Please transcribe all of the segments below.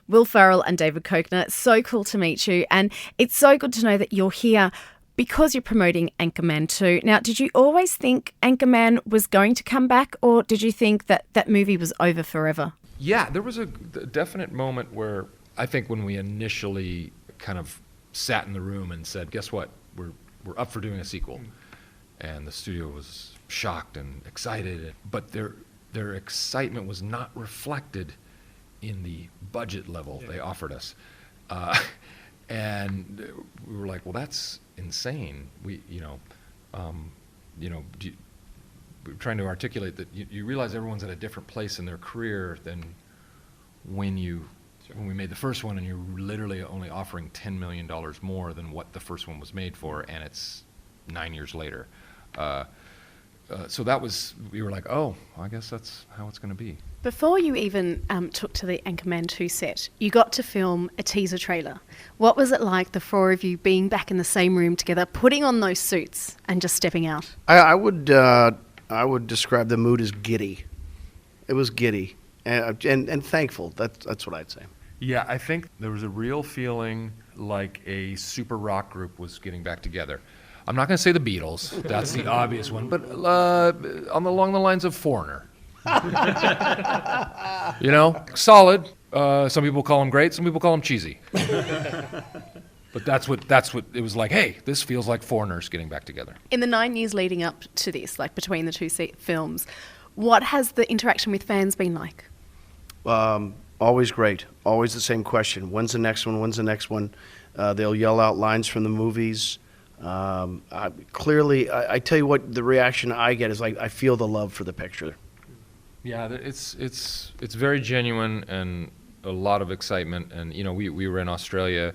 Will Ferrell and David Koechner. So cool to meet you. And it's so good to know that you're here because you're promoting Anchorman 2. Now, did you always think Anchorman was going to come back, or did you think that that movie was over forever? Yeah, there was a definite moment where I think when we initially kind of sat in the room and said, guess what, we're up for doing a sequel. And the studio was shocked and excited, but their excitement was not reflected in the budget level they offered us. And we were like, well, that's insane. We we're trying to articulate that you realize everyone's at a different place in their career than when we made the first one, and you're literally only offering $10 million more than what the first one was made for, and it's 9 years later. So we were like, oh, I guess that's how it's going to be. Before you even took to the Anchorman 2 set, you got to film a teaser trailer. What was it like, the four of you being back in the same room together, putting on those suits and just stepping out? I would describe the mood as giddy. It was giddy and thankful. That's what I'd say. Yeah, I think there was a real feeling like a super rock group was getting back together. I'm not going to say the Beatles. That's the obvious one. But along the lines of Foreigner. Solid. Some people call them great. Some people call them cheesy. But that's what it was like. Hey, this feels like Foreigners getting back together. In the 9 years leading up to this, like between the two films, what has the interaction with fans been like? Always great. Always the same question. When's the next one? When's the next one? They'll yell out lines from the movies. Clearly, I tell you what, the reaction I get is like, I feel the love for the picture. Yeah, it's very genuine and a lot of excitement. And we were in Australia.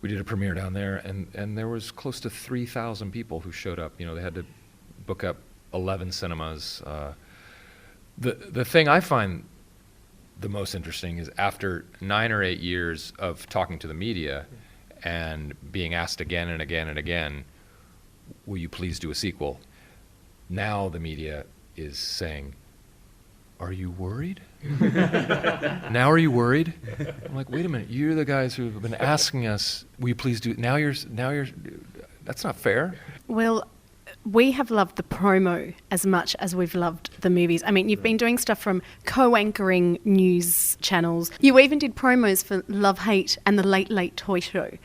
We did a premiere down there, and there was close to 3,000 people who showed up. They had to book up 11 cinemas. The thing I find the most interesting is after 9 or 8 years of talking to the media and being asked again and again and again, will you please do a sequel? Now the media is saying, are you worried? Now are you worried? I'm like, wait a minute, you're the guys who have been asking us, will you please do, now you're, that's not fair. Well, we have loved the promo as much as we've loved the movies. I mean, you've been doing stuff from co-anchoring news channels. You even did promos for Love, Hate and the Late Late Toy Show.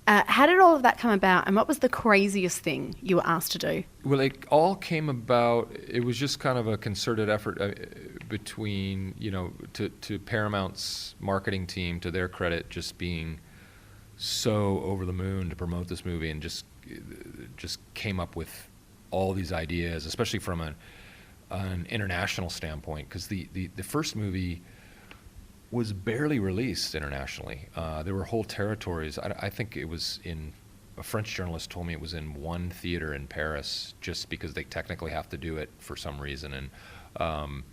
How did all of that come about, and what was the craziest thing you were asked to do? Well, it all came about, it was just kind of a concerted effort between, to Paramount's marketing team, to their credit, just being so over the moon to promote this movie, and just came up with all these ideas, especially from an international standpoint, because the first movie was barely released internationally. There were whole territories. I think it was a French journalist told me it was in one theater in Paris, just because they technically have to do it for some reason. And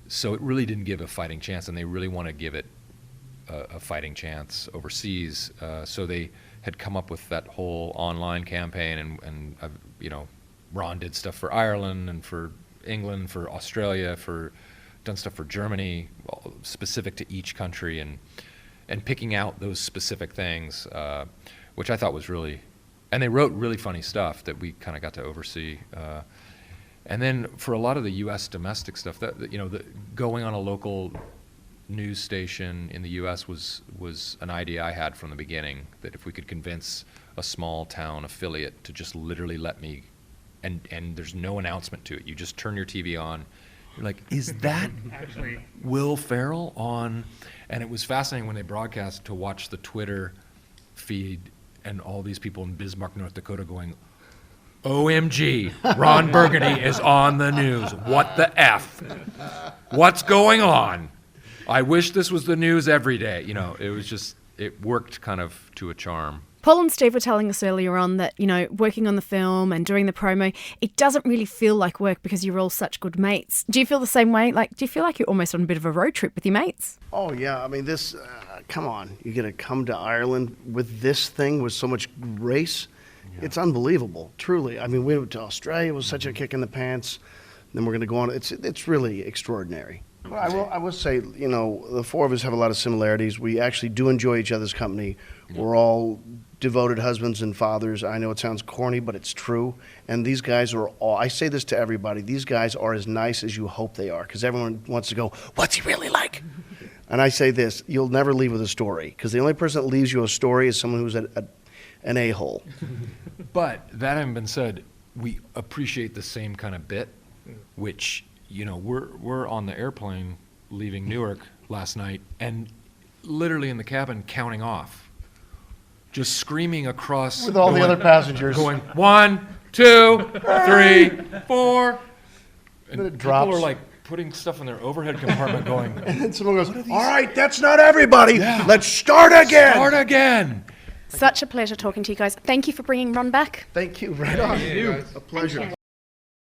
so it really didn't give a fighting chance, and they really want to give it a fighting chance overseas. So they had come up with that whole online campaign, and Ron did stuff for Ireland and for England, for Australia, done stuff for Germany, specific to each country, and picking out those specific things, which I thought was really, and they wrote really funny stuff that we kind of got to oversee. And then for a lot of the U.S. domestic stuff, going on a local news station in the U.S. was an idea I had from the beginning, that if we could convince a small town affiliate to just literally let me, and there's no announcement to it, you just turn your TV on, you're like, is that actually Will Ferrell on? And it was fascinating when they broadcast to watch the Twitter feed and all these people in Bismarck, North Dakota going, OMG, Ron Burgundy is on the news. What the F? What's going on? I wish this was the news every day. It was just, it worked kind of to a charm. Paul and Steve were telling us earlier on that, working on the film and doing the promo, it doesn't really feel like work because you're all such good mates. Do you feel the same way? Do you feel like you're almost on a bit of a road trip with your mates? Oh, yeah. I mean, this, come on. You're going to come to Ireland with this thing with so much grace? Yeah. It's unbelievable, truly. I mean, we went to Australia. It was such a kick in the pants. Then we're going to go on. It's really extraordinary. Well, I will say, you know, the four of us have a lot of similarities. We actually do enjoy each other's company. We're all devoted husbands and fathers. I know it sounds corny, but it's true. And these guys are all, I say this to everybody, these guys are as nice as you hope they are, because everyone wants to go, what's he really like? And I say this, you'll never leave with a story, because the only person that leaves you a story is someone who's an a-hole. But that having been said, we appreciate the same kind of bit, which, you know, we're on the airplane leaving Newark last night and literally in the cabin counting off, just screaming across With all the other passengers. going 1, 2, 3, 4, and Then it people drops. are like putting stuff in their overhead compartment going, And someone goes, all right, that's not everybody. Yeah. Let's start again. start again. Such a pleasure talking to you guys. Thank you for bringing Ron back. Thank you. Right on. you, guys. A pleasure.